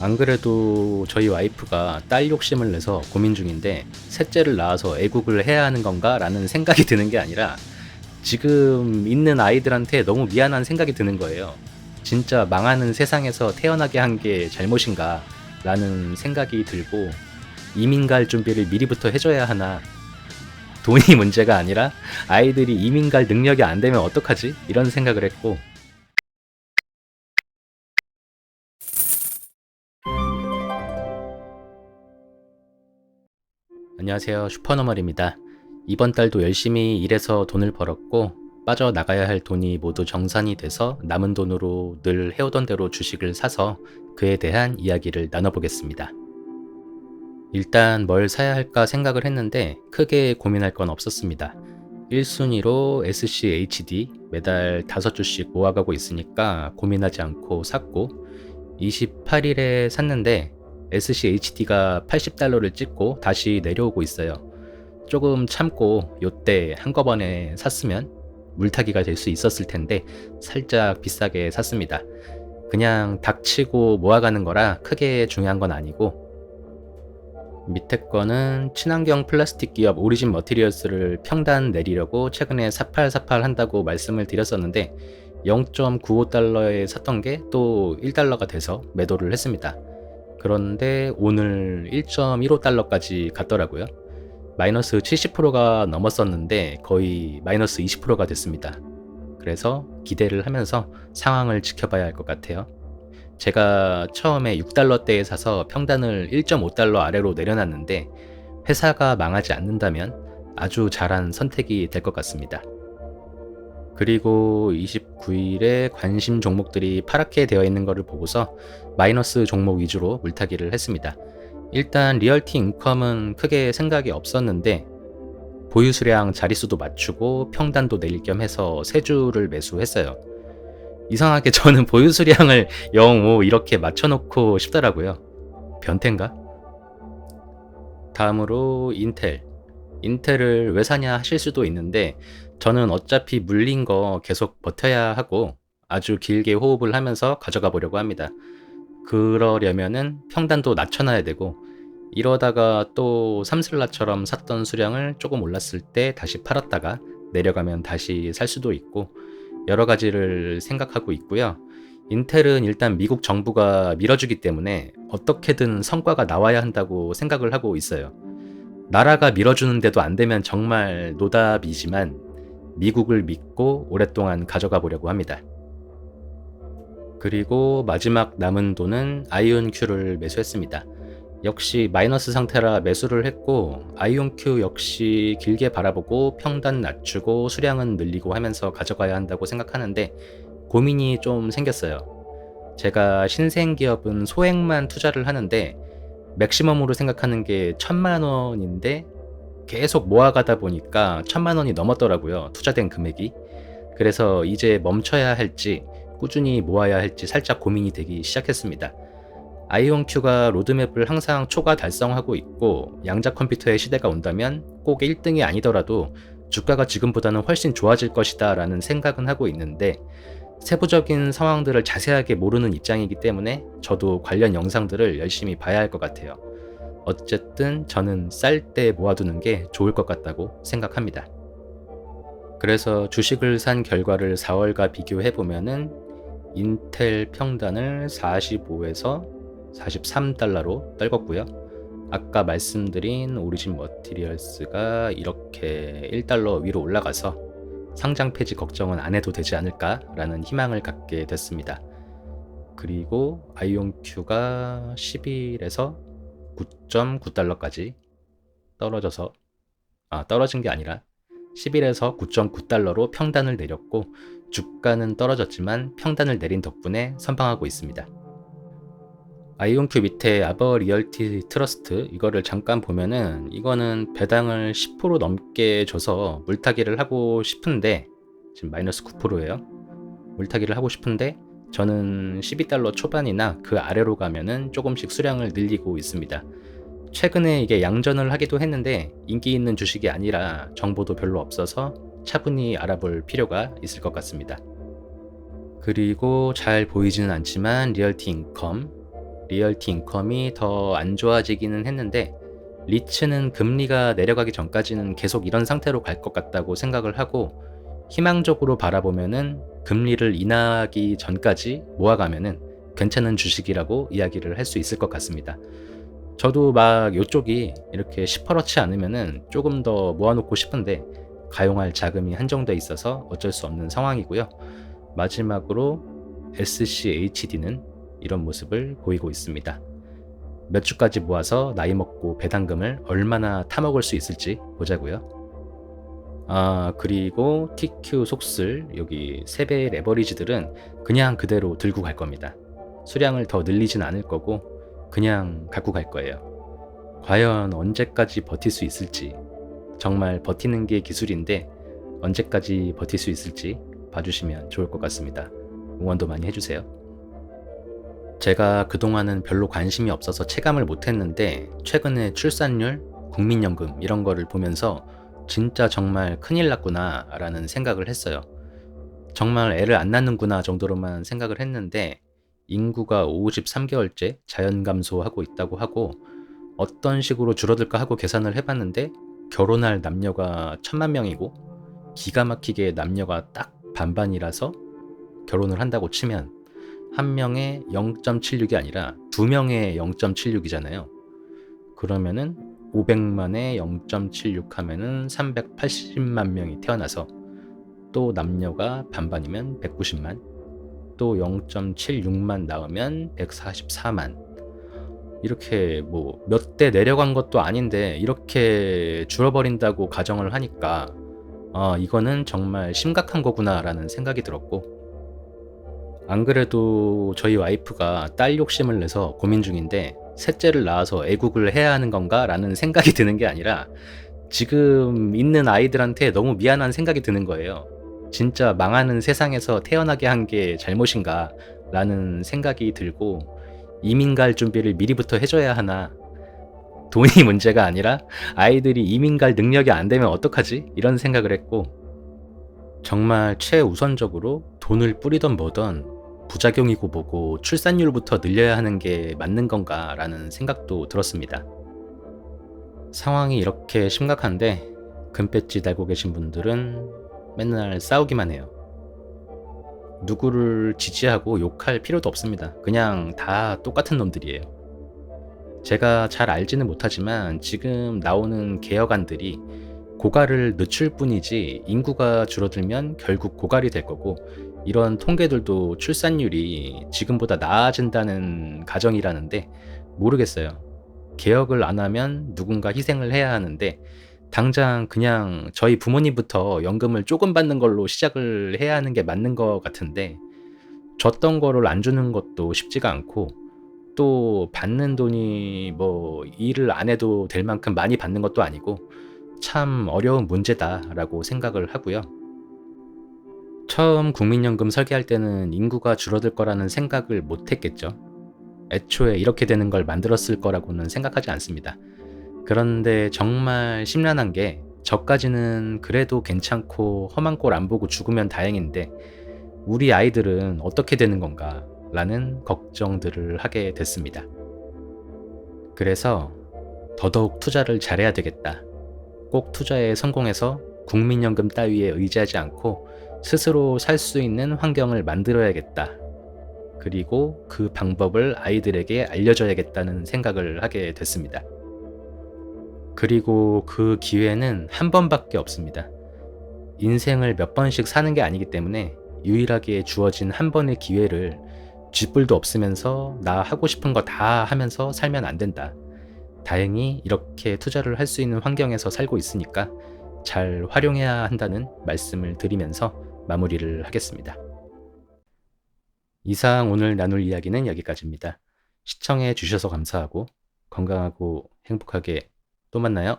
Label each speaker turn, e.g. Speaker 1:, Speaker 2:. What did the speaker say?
Speaker 1: 안 그래도 저희 와이프가 딸 욕심을 내서 고민 중인데 셋째를 낳아서 애국을 해야 하는 건가? 라는 생각이 드는 게 아니라 지금 있는 아이들한테 너무 미안한 생각이 드는 거예요. 진짜 망하는 세상에서 태어나게 한 게 잘못인가? 라는 생각이 들고 이민 갈 준비를 미리부터 해줘야 하나? 돈이 문제가 아니라 아이들이 이민 갈 능력이 안 되면 어떡하지? 이런 생각을 했고 안녕하세요. 슈퍼너멀입니다. 이번 달도 열심히 일해서 돈을 벌었고 빠져나가야 할 돈이 모두 정산이 돼서 남은 돈으로 늘 해오던 대로 주식을 사서 그에 대한 이야기를 나눠보겠습니다. 일단 뭘 사야 할까 생각을 했는데 크게 고민할 건 없었습니다. 1순위로 SCHD 매달 5주씩 모아가고 있으니까 고민하지 않고 샀고 28일에 샀는데 SCHD가 $80를 찍고 다시 내려오고 있어요. 조금 참고 요때 한꺼번에 샀으면 물타기가 될 수 있었을 텐데 살짝 비싸게 샀습니다. 그냥 닥치고 모아가는 거라 크게 중요한 건 아니고 밑에 거는 친환경 플라스틱 기업 오리진 머티리얼스를 평단 내리려고 최근에 사팔사팔 한다고 말씀을 드렸었는데 0.95달러에 샀던 게 또 1달러가 돼서 매도를 했습니다. 그런데 오늘 1.15달러까지 갔더라고요. 마이너스 70%가 넘었었는데 거의 마이너스 20%가 됐습니다. 그래서 기대를 하면서 상황을 지켜봐야 할 것 같아요. 제가 처음에 6달러대에 사서 평단을 1.5달러 아래로 내려놨는데 회사가 망하지 않는다면 아주 잘한 선택이 될 것 같습니다. 그리고 29일에 관심 종목들이 파랗게 되어 있는 것을 보고서 마이너스 종목 위주로 물타기를 했습니다. 일단 리얼티 인컴은 크게 생각이 없었는데 보유 수량 자릿수도 맞추고 평단도 내릴 겸 해서 3주를 매수했어요. 이상하게 저는 보유 수량을 0, 5 이렇게 맞춰놓고 싶더라고요. 변태인가? 다음으로 인텔을 왜 사냐 하실 수도 있는데 저는 어차피 물린 거 계속 버텨야 하고 아주 길게 호흡을 하면서 가져가 보려고 합니다. 그러려면은 평단도 낮춰놔야 되고 이러다가 또 삼슬라처럼 샀던 수량을 조금 올랐을 때 다시 팔았다가 내려가면 다시 살 수도 있고 여러 가지를 생각하고 있고요. 인텔은 일단 미국 정부가 밀어주기 때문에 어떻게든 성과가 나와야 한다고 생각을 하고 있어요. 나라가 밀어주는데도 안 되면 정말 노답이지만 미국을 믿고 오랫동안 가져가 보려고 합니다. 그리고 마지막 남은 돈은 아이온큐를 매수했습니다. 역시 마이너스 상태라 매수를 했고 아이온큐 역시 길게 바라보고 평단 낮추고 수량은 늘리고 하면서 가져가야 한다고 생각하는데 고민이 좀 생겼어요. 제가 신생 기업은 소액만 투자를 하는데 맥시멈으로 생각하는 게 1,000만 원인데 계속 모아가다 보니까 1,000만 원이 넘었더라고요. 투자된 금액이. 그래서 이제 멈춰야 할지 꾸준히 모아야 할지 살짝 고민이 되기 시작했습니다. 아이온큐가 로드맵을 항상 초과 달성하고 있고 양자 컴퓨터의 시대가 온다면 꼭 1등이 아니더라도 주가가 지금보다는 훨씬 좋아질 것이다 라는 생각은 하고 있는데 세부적인 상황들을 자세하게 모르는 입장이기 때문에 저도 관련 영상들을 열심히 봐야 할 것 같아요. 어쨌든 저는 쌀 때 모아두는 게 좋을 것 같다고 생각합니다. 그래서 주식을 산 결과를 4월과 비교해보면은 인텔 평단을 45에서 43달러로 떨궜고요. 아까 말씀드린 오리진 머티리얼스가 이렇게 1달러 위로 올라가서 상장 폐지 걱정은 안 해도 되지 않을까라는 희망을 갖게 됐습니다. 그리고 아이온큐가 10일에서 9.9달러까지 떨어진 게 아니라 10일에서 9.9달러로 평단을 내렸고 주가는 떨어졌지만 평단을 내린 덕분에 선방하고 있습니다. 아이온큐 밑에 아버 리얼티 트러스트 이거를 잠깐 보면은 이거는 배당을 10% 넘게 줘서 물타기를 하고 싶은데 지금 마이너스 9%예요. 물타기를 하고 싶은데 저는 12달러 초반이나 그 아래로 가면은 조금씩 수량을 늘리고 있습니다. 최근에 이게 양전을 하기도 했는데 인기 있는 주식이 아니라 정보도 별로 없어서 차분히 알아볼 필요가 있을 것 같습니다. 그리고 잘 보이지는 않지만 리얼티 인컴 리얼티 인컴이 더 안 좋아지기는 했는데 리츠는 금리가 내려가기 전까지는 계속 이런 상태로 갈 것 같다고 생각을 하고 희망적으로 바라보면은 금리를 인하하기 전까지 모아가면은 괜찮은 주식이라고 이야기를 할 수 있을 것 같습니다. 저도 막 요쪽이 이렇게 시퍼렇지 않으면은 조금 더 모아놓고 싶은데 가용할 자금이 한정돼 있어서 어쩔 수 없는 상황이고요. 마지막으로 SCHD는 이런 모습을 보이고 있습니다. 몇 주까지 모아서 나이 먹고 배당금을 얼마나 타먹을 수 있을지 보자고요. 그리고 TQ 속슬 여기 3배의 레버리지들은 그냥 그대로 들고 갈 겁니다. 수량을 더 늘리진 않을 거고 그냥 갖고 갈 거예요. 과연 언제까지 버틸 수 있을지, 정말 버티는 게 기술인데 언제까지 버틸 수 있을지 봐주시면 좋을 것 같습니다. 응원도 많이 해주세요. 제가 그동안은 별로 관심이 없어서 체감을 못했는데 최근에 출산율, 국민연금 이런 거를 보면서 진짜 정말 큰일 났구나 라는 생각을 했어요. 정말 애를 안 낳는구나 정도로만 생각을 했는데 인구가 53개월째 자연 감소하고 있다고 하고 어떤 식으로 줄어들까 하고 계산을 해봤는데 결혼할 남녀가 1000만 명이고 기가 막히게 남녀가 딱 반반이라서 결혼을 한다고 치면 한 명에 0.76이 아니라 두 명에 0.76이잖아요. 그러면은 500만에 0.76 하면은 380만 명이 태어나서 또 남녀가 반반이면 190만, 또 0.76만 나오면 144만. 이렇게 뭐 몇 대 내려간 것도 아닌데 이렇게 줄어버린다고 가정을 하니까 이거는 정말 심각한 거구나라는 생각이 들었고, 안 그래도 저희 와이프가 딸 욕심을 내서 고민 중인데 셋째를 낳아서 애국을 해야 하는 건가 라는 생각이 드는 게 아니라 지금 있는 아이들한테 너무 미안한 생각이 드는 거예요. 진짜 망하는 세상에서 태어나게 한 게 잘못인가 라는 생각이 들고, 이민 갈 준비를 미리부터 해줘야 하나, 돈이 문제가 아니라 아이들이 이민 갈 능력이 안 되면 어떡하지? 이런 생각을 했고, 정말 최우선적으로 돈을 뿌리던 뭐던 부작용이고 뭐고 출산율부터 늘려야 하는 게 맞는 건가 라는 생각도 들었습니다. 상황이 이렇게 심각한데 금배지 달고 계신 분들은 맨날 싸우기만 해요. 누구를 지지하고 욕할 필요도 없습니다. 그냥 다 똑같은 놈들이에요. 제가 잘 알지는 못하지만 지금 나오는 개혁안들이 고갈을 늦출 뿐이지 인구가 줄어들면 결국 고갈이 될 거고, 이런 통계들도 출산율이 지금보다 나아진다는 가정이라는데 모르겠어요. 개혁을 안 하면 누군가 희생을 해야 하는데 당장 그냥 저희 부모님부터 연금을 조금 받는 걸로 시작을 해야 하는 게 맞는 것 같은데, 줬던 거를 안 주는 것도 쉽지가 않고 또 받는 돈이 뭐 일을 안 해도 될 만큼 많이 받는 것도 아니고 참 어려운 문제다라고 생각을 하고요. 처음 국민연금 설계할 때는 인구가 줄어들 거라는 생각을 못 했겠죠. 애초에 이렇게 되는 걸 만들었을 거라고는 생각하지 않습니다. 그런데 정말 심란한 게 저까지는 그래도 괜찮고 험한 꼴 안 보고 죽으면 다행인데 우리 아이들은 어떻게 되는 건가 라는 걱정들을 하게 됐습니다. 그래서 더더욱 투자를 잘해야 되겠다. 꼭 투자에 성공해서 국민연금 따위에 의지하지 않고 스스로 살 수 있는 환경을 만들어야겠다. 그리고 그 방법을 아이들에게 알려줘야겠다는 생각을 하게 됐습니다. 그리고 그 기회는 한 번밖에 없습니다. 인생을 몇 번씩 사는 게 아니기 때문에 유일하게 주어진 한 번의 기회를 쥐뿔도 없으면서 나 하고 싶은 거 다 하면서 살면 안 된다. 다행히 이렇게 투자를 할 수 있는 환경에서 살고 있으니까 잘 활용해야 한다는 말씀을 드리면서 마무리를 하겠습니다. 이상 오늘 나눌 이야기는 여기까지입니다. 시청해 주셔서 감사하고 건강하고 행복하게 또 만나요.